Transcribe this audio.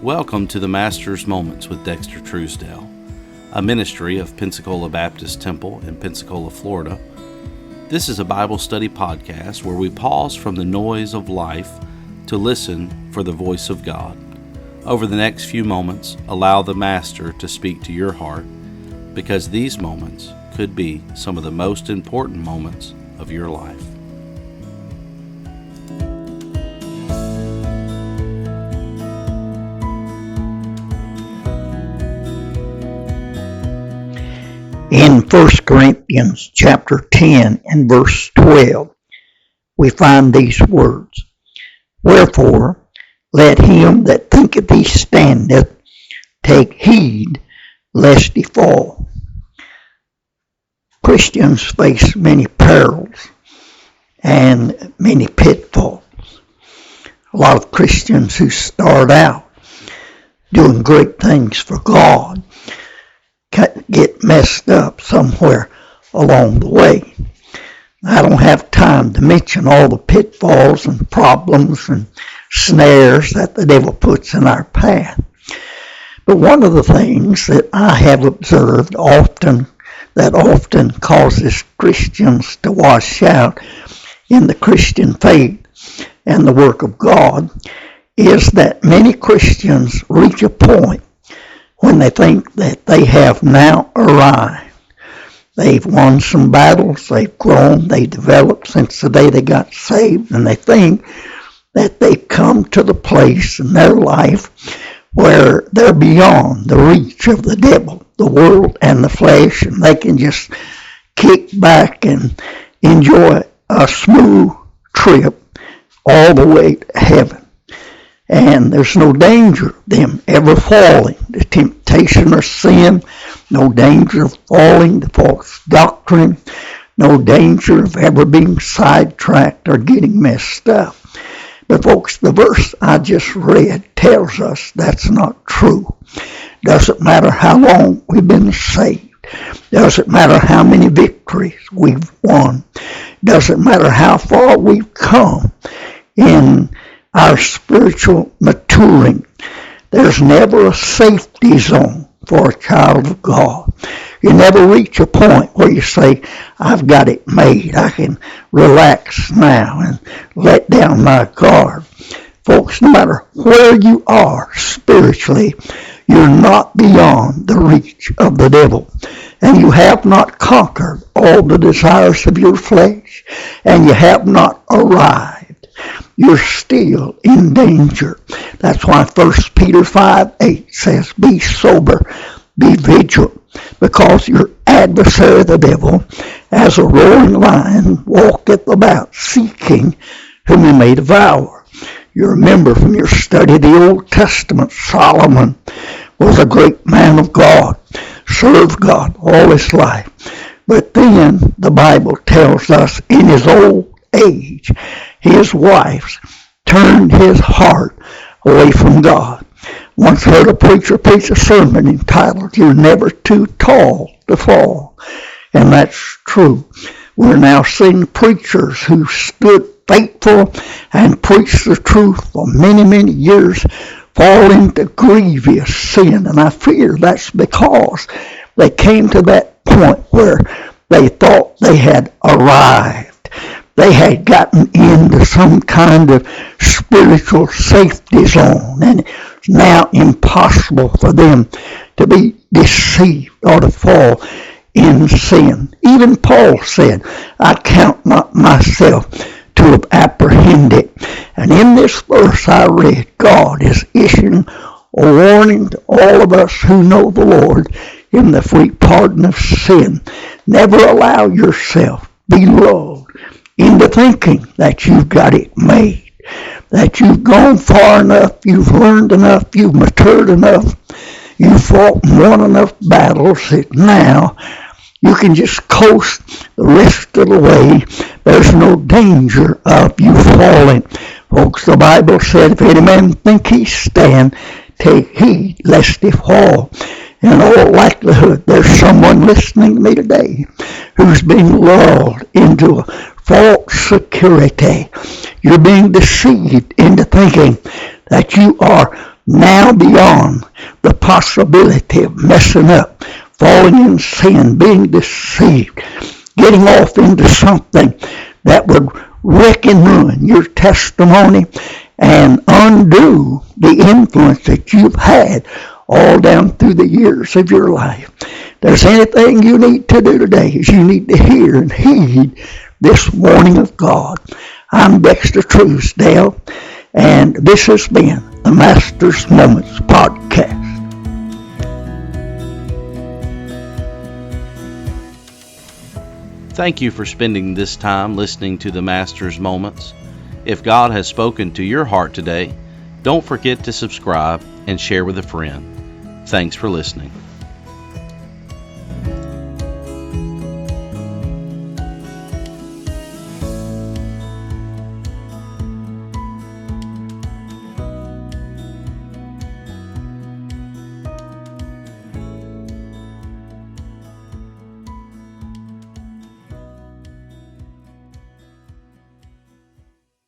Welcome to the Master's Moments with Dexter Truesdale, a ministry of Pensacola Baptist Temple in Pensacola, Florida. This is a Bible study podcast where we pause from the noise of life to listen for the voice of God. Over the next few moments, allow the Master to speak to your heart, because these moments could be some of the most important moments of your life. In 1 Corinthians chapter 10 and verse 12, we find these words, "Wherefore, let him that thinketh he standeth take heed lest he fall." Christians face many perils and many pitfalls. A lot of Christians who start out doing great things for God get messed up somewhere along the way. I don't have time to mention all the pitfalls and problems and snares that the devil puts in our path. But one of the things that I have observed often causes Christians to wash out in the Christian faith and the work of God is that many Christians reach a point when they think that they have now arrived. They've won some battles, they've grown, they developed since the day they got saved, and they think that they've come to the place in their life where they're beyond the reach of the devil, the world, and the flesh, and they can just kick back and enjoy a smooth trip all the way to heaven. And there's no danger of them ever falling to temptation or sin, no danger of falling to false doctrine, no danger of ever being sidetracked or getting messed up. But folks, the verse I just read tells us that's not true. Doesn't matter how long we've been saved. Doesn't matter how many victories we've won. Doesn't matter how far we've come in our spiritual maturing. There's never a safety zone for a child of God. You never reach a point where you say, I've got it made. I can relax now and let down my guard. Folks, no matter where you are spiritually, you're not beyond the reach of the devil. And you have not conquered all the desires of your flesh, and you have not arrived. You're still in danger. That's why 1 Peter 5:8 says, be sober, be vigilant, because your adversary the devil, as a roaring lion, walketh about, seeking whom he may devour. You remember from your study of the Old Testament, Solomon was a great man of God, served God all his life. But then the Bible tells us in his old age, his wives turned his heart away from God. Once heard a preacher preach a sermon entitled, "You're Never Too Tall to Fall." And that's true. We're now seeing preachers who stood faithful and preached the truth for many, many years fall into grievous sin. And I fear that's because they came to that point where they thought they had arrived. They had gotten into some kind of spiritual safety zone, and it's now impossible for them to be deceived or to fall in sin. Even Paul said, I count not myself to have apprehended. And in this verse I read, God is issuing a warning to all of us who know the Lord in the free pardon of sin. Never allow yourself be lulled into thinking that you've got it made, that you've gone far enough, you've learned enough, you've matured enough, you've fought and won enough battles that now you can just coast the rest of the way. There's no danger of you falling. Folks, the Bible said, if any man think he stand, take heed lest he fall. In all likelihood, there's someone listening to me today who's being lulled into a false security. You're being deceived into thinking that you are now beyond the possibility of messing up, falling in sin, being deceived, getting off into something that would wreck and ruin your testimony and undo the influence that you've had all down through the years of your life. If there's anything you need to do today is you need to hear and heed this warning of God. I'm Dexter Truesdale, and this has been the Master's Moments Podcast. Thank you for spending this time listening to the Master's Moments. If God has spoken to your heart today, don't forget to subscribe and share with a friend. Thanks for listening.